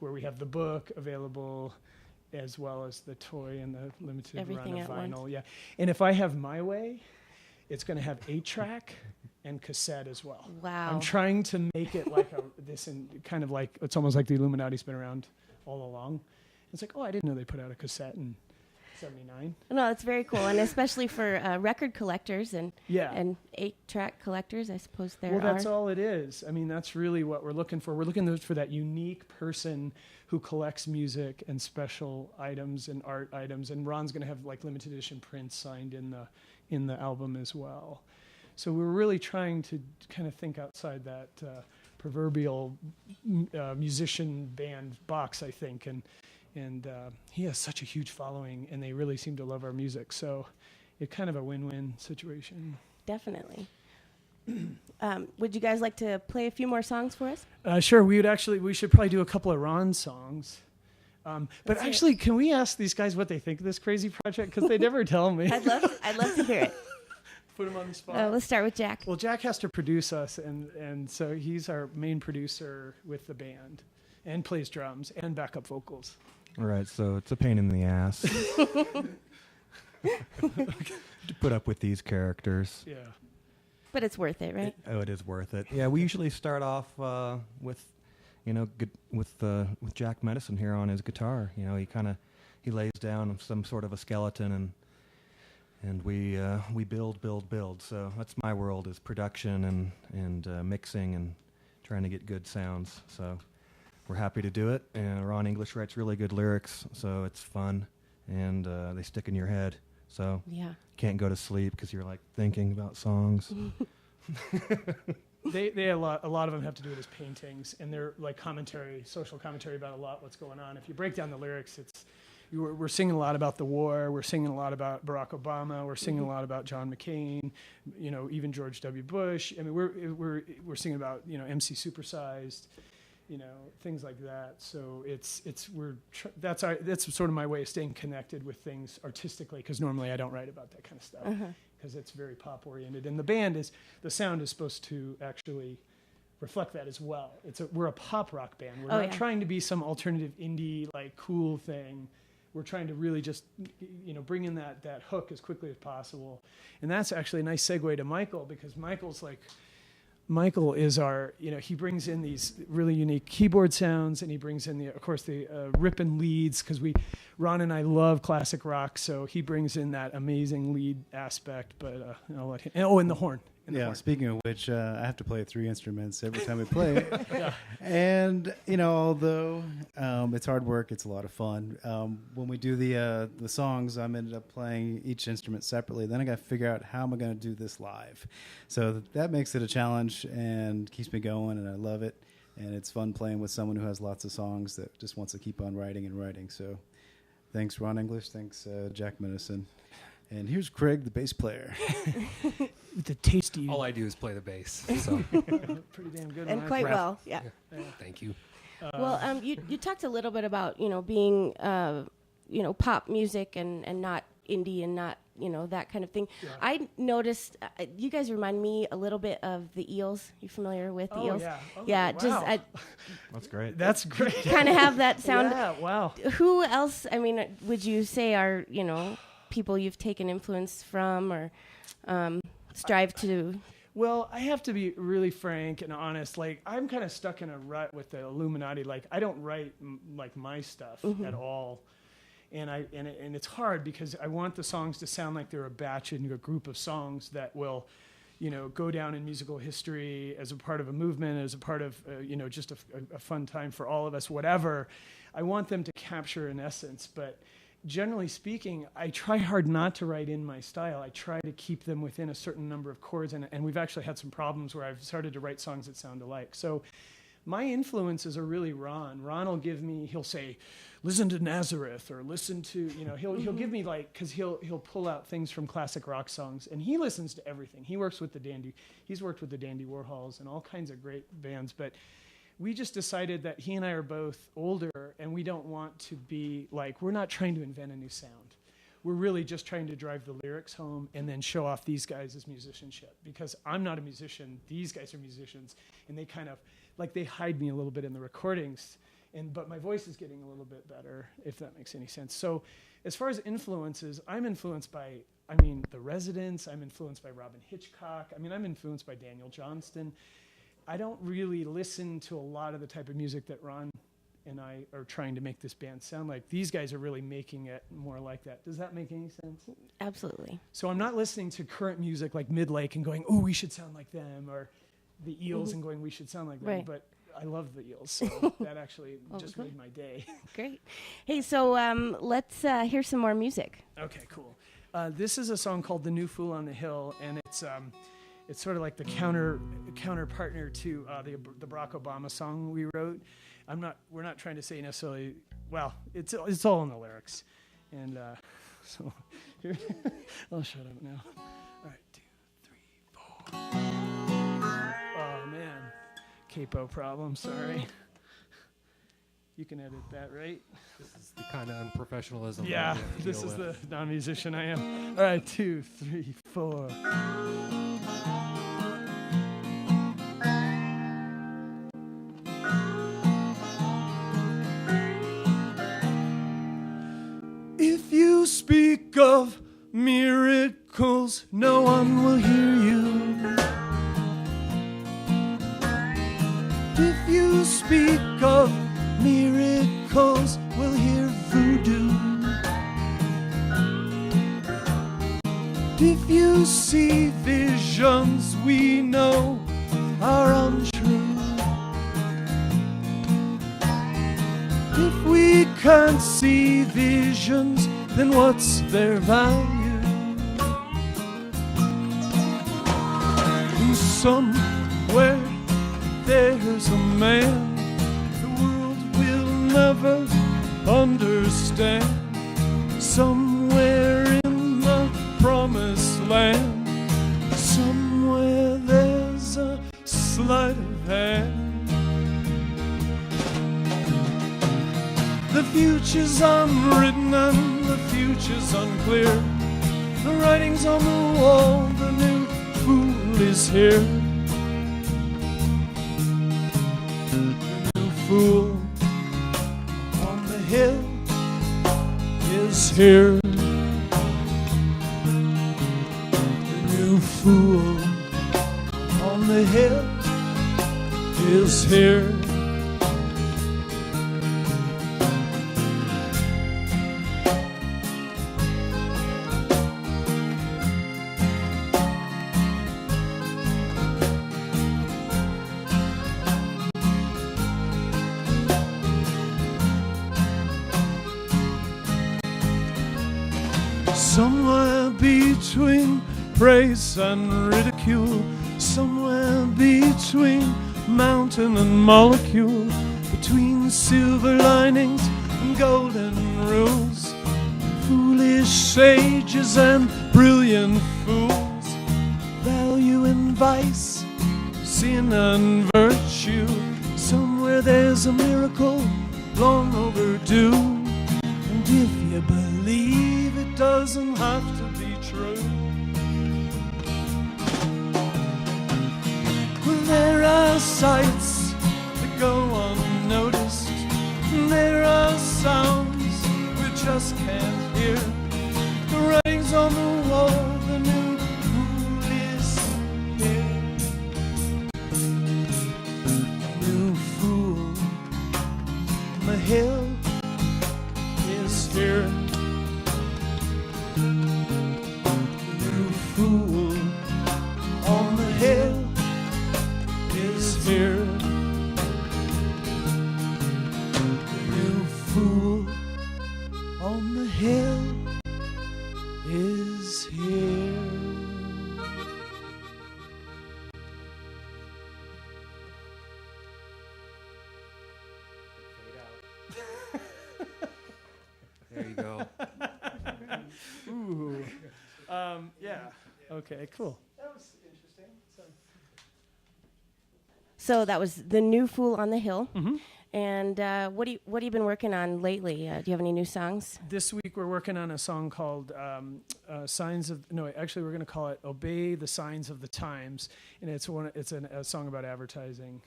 where we have the book available as well as the toy and the limited Everything run of at vinyl. once. Yeah. And if I have my way, it's going to have 8-track and cassette as well. Wow. I'm trying to make it like kind of like, it's almost like the Illuminati's been around all along. It's like, oh, I didn't know they put out a cassette in 79. No, it's very cool, and especially for record collectors and Yeah. and 8-track collectors, I suppose there Well, that's are. all it is. I mean, that's really what we're looking for. We're looking for that unique person who collects music and special items and art items. And Ron's going to have like limited edition prints signed in the album as well. So we're really trying to kind of think outside that proverbial musician band box, I think. And he has such a huge following, and they really seem to love our music. So it's kind of a win-win situation. Definitely. Would you guys like to play a few more songs for us? Sure. We should probably do a couple of Ron songs. But actually, can we ask these guys what they think of this crazy project? Because they never tell me. I'd love to hear it. Put them on the spot. Let's start with Jack. Well, Jack has to produce us, and so he's our main producer with the band, and plays drums and backup vocals. All right, so it's a pain in the ass to put up with these characters. Yeah. But it's worth it, right? It is worth it. Yeah, we usually start off with Jack Medicine here on his guitar. You know, he lays down some sort of a skeleton, and we build. So that's my world, is production and mixing and trying to get good sounds. So we're happy to do it. And Ron English writes really good lyrics, so it's fun, and they stick in your head. So Yeah. can't go to sleep because you're like thinking about songs. They a lot of them have to do with his paintings, and they're like social commentary about a lot what's going on. If you break down the lyrics, we're singing a lot about the war. We're singing a lot about Barack Obama. We're singing a lot about John McCain. You know, even George W. Bush. I mean, we're singing about MC Supersized. You know, things like that. So that's sort of my way of staying connected with things artistically, because normally I don't write about that kind of stuff because it's very pop oriented. And the sound is supposed to actually reflect that as well. We're a pop rock band. We're not trying to be some alternative indie like cool thing. We're trying to really just bring in that hook as quickly as possible. And that's actually a nice segue to Michael, because Michael is our, he brings in these really unique keyboard sounds, and he brings in the ripping leads, because Ron and I love classic rock, so he brings in that amazing lead aspect. But I'll let him. And the horn. Speaking of which, I have to play 3 instruments every time I play. Yeah. And although it's hard work, it's a lot of fun. When we do the songs, I'm ended up playing each instrument separately. Then I got to figure out how am I going to do this live. So that makes it a challenge and keeps me going, and I love it. And it's fun playing with someone who has lots of songs that just wants to keep on writing and writing. So thanks, Ron English. Thanks, Jack Medicine. And here's Craig, the bass player. The tasty. All I do is play the bass. So pretty damn good. And quite well, yeah. Thank you. Well, you talked a little bit about being pop music and not indie and not that kind of thing. Yeah. I noticed you guys remind me a little bit of the Eels. You familiar with the Eels? Yeah. Yeah. Wow. That's great. That's great. Kind of have that sound. Yeah. Wow. Who else? I mean, would you say are people you've taken influence from or strive to? Well, I have to be really frank and honest. Like, I'm kind of stuck in a rut with the Illuminati. Like, I don't write like my stuff at all, and it's hard because I want the songs to sound like they're a batch and a group of songs that will, go down in musical history as a part of a movement, as a part of just a fun time for all of us. Whatever, I want them to capture an essence, but. Generally speaking, I try hard not to write in my style. I try to keep them within a certain number of chords, and we've actually had some problems where I've started to write songs that sound alike. So my influences are really Ron. Ron will he'll say, listen to Nazareth, or listen to, he'll give me because he'll pull out things from classic rock songs, and he listens to everything. He's worked with the Dandy Warhols and all kinds of great bands, but we just decided that he and I are both older, and we don't want to be we're not trying to invent a new sound. We're really just trying to drive the lyrics home and then show off these guys' musicianship, because I'm not a musician. These guys are musicians, and they kind of, they hide me a little bit in the recordings. but my voice is getting a little bit better, if that makes any sense. So as far as influences, I'm influenced by, The Residents. I'm influenced by Robin Hitchcock. I'm influenced by Daniel Johnston. I don't really listen to a lot of the type of music that Ron and I are trying to make this band sound like. These guys are really making it more like that. Does that make any sense? Absolutely. So I'm not listening to current music like Midlake and going, "Oh, we should sound like them," or the Eels and going, "We should sound like them." Right. But I love the Eels, so that actually just cool. made my day. Great. Hey, so let's hear some more music. Okay, cool. This is a song called "The New Fool on the Hill," and it's sort of like the counter partner to the Barack Obama song we wrote. We're not trying to say necessarily. Well, it's all in the lyrics, and so here I'll shut up now. All right, 2, 3, 4. Oh man, capo problem. Sorry. You can edit that, right? This is the kind of unprofessionalism. Yeah, that we have to this deal is with. the non-musician I am. All right, 2, 3, 4. If you speak of miracles, no one will hear you. If you speak of miracles, we'll hear voodoo. If you see visions we know are untrue. If we can't see visions, then what's their value? And somewhere there's a man the world will never understand. Somewhere in the promised land, somewhere there's a sleight of hand. The future's unwritten and the future's unclear. The writing's on the wall, the new fool is here. The new fool on the hill is here. The new fool on the hill is here. Somewhere between praise and ridicule, somewhere between mountain and molecule, between silver linings and golden rules, foolish sages and brilliant fools, value and vice, sin and virtue. Somewhere there's a miracle long overdue, and if you believe it doesn't have to be true. Well, there are sights that go unnoticed, and there are sounds we just can't hear. The writing's on the wall, the new fool is here. The new fool on the hill is here. Fool on the hill is here. The new fool on the hill is here. There you go. Ooh. Yeah. Okay, cool. That was interesting. So that was The New Fool on the Hill. Mm-hmm. And what have you been working on lately? Do you have any new songs? This week we're working on a song called Signs of... No, actually we're going to call it Obey the Signs of the Times. And it's a song about advertising.